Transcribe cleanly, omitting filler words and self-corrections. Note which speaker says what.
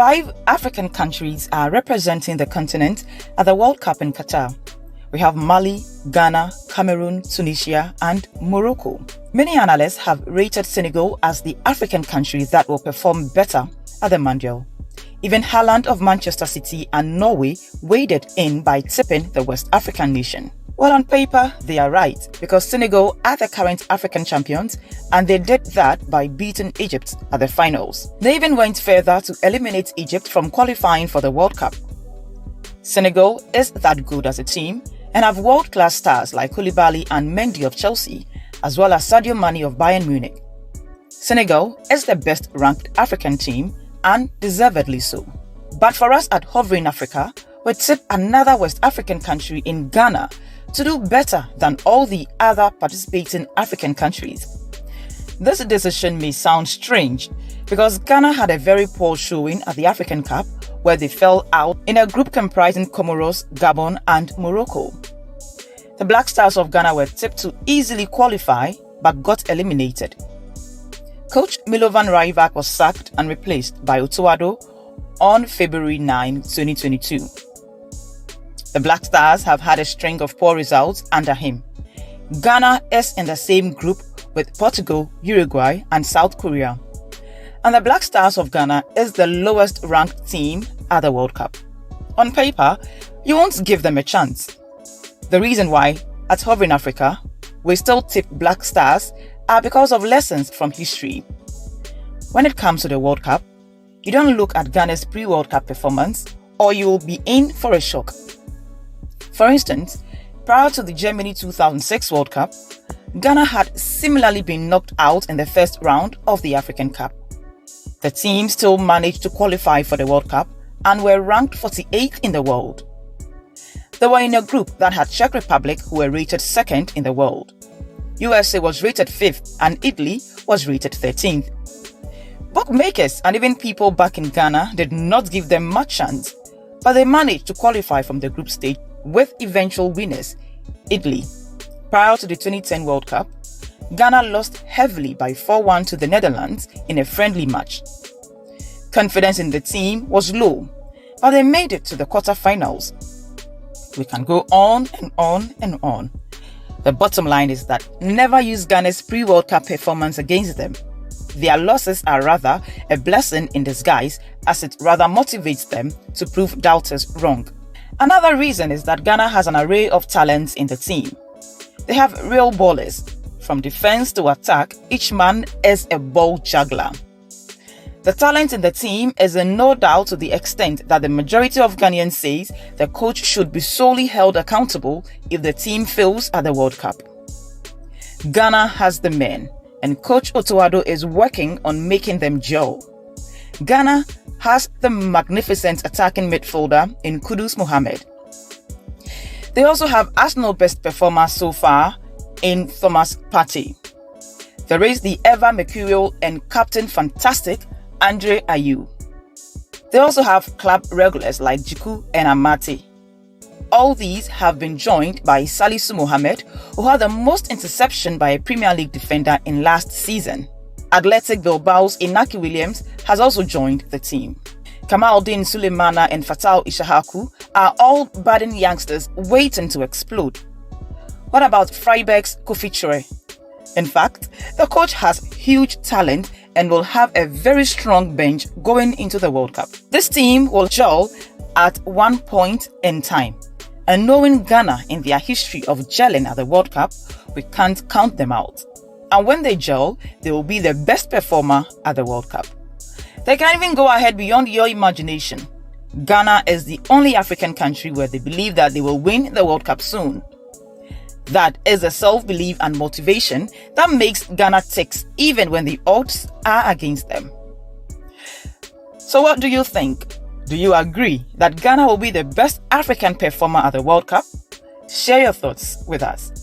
Speaker 1: 5 African countries are representing the continent at the World Cup in Qatar. We have Mali, Ghana, Cameroun, Tunisia, and Morocco. Many analysts have rated Senegal as the African country that will perform better at the mundial. Even Haaland of Manchester City and Norway waded in by tipping the West African nation. Well, on paper, they are right, because Senegal are the current African champions, and they did that by beating Egypt at the finals. They even went further to eliminate Egypt from qualifying for the World Cup. Senegal is that good as a team, and have world-class stars like Koulibally and Mendy of Chelsea, as well as Sadio of Bayern Munich. Senegal is the best-ranked African team, and deservedly so. But for us at Hovering Africa, we tip another West African country in Ghana to do better than all the other participating African countries. This decision may sound strange because Ghana had a very poor showing at the African Cup, where they fell out in a group comprising Comoros, Gabon and Morocco. The Black Stars of Ghana were tipped to easily qualify but got eliminated. Coach Milovan Rajevac was sacked and replaced by Otto Addo on February 9, 2022. The Black Stars have had a string of poor results under him. Ghana is in the same group with Portugal, Uruguay and South Korea. And the Black Stars of Ghana is the lowest ranked team at the World Cup. On paper, you won't give them a chance. The reason why, at Hovering Africa, we still tip Black Stars are because of lessons from history. When it comes to the World Cup, you don't look at Ghana's pre-World Cup performance or you will be in for a shock. For instance, prior to the Germany 2006 World Cup, Ghana had similarly been knocked out in the first round of the African Cup. The team still managed to qualify for the World Cup and were ranked 48th in the world. They were in a group that had Czech Republic, who were rated 2nd in the world. USA was rated 5th and Italy was rated 13th. Bookmakers and even people back in Ghana did not give them much chance, but they managed to qualify from the group stage with eventual winners, Italy. Prior to the 2010 World Cup, Ghana lost heavily by 4-1 to the Netherlands in a friendly match. Confidence in the team was low, but they made it to the quarterfinals. We can go on and on and on. The bottom line is that never use Ghana's pre-World Cup performance against them. Their losses are rather a blessing in disguise, as it rather motivates them to prove doubters wrong. Another reason is that Ghana has an array of talents in the team. They have real ballers. From defense to attack, each man is a ball juggler. The talent in the team is in no doubt to the extent that the majority of Ghanaians says the coach should be solely held accountable if the team fails at the World Cup. Ghana has the men, and Coach Otto Addo is working on making them gel. Ghana has the magnificent attacking midfielder in Kudus Mohammed. They also have Arsenal best performer so far in Thomas Partey. There is the ever mercurial and captain fantastic Andre Ayew. They also have club regulars like Jiku and Amate. All these have been joined by Salisu Mohammed, who had the most interception by a Premier League defender in last season. Athletic Bilbao's Inaki Williams has also joined the team. Kamaldeen Sulemana and Fatal Ishahaku are all budding youngsters waiting to explode. What about Freiburg's Kofi Chore? In fact, the coach has huge talent and will have a very strong bench going into the World Cup. This team will gel at one point in time. And knowing Ghana in their history of gelling at the World Cup, we can't count them out. And when they gel, they will be the best performer at the World Cup. They can even go ahead beyond your imagination. Ghana is the only African country where they believe that they will win the World Cup soon. That is the self-belief and motivation that makes Ghana tick even when the odds are against them. So what do you think? Do you agree that Ghana will be the best African performer at the World Cup? Share your thoughts with us.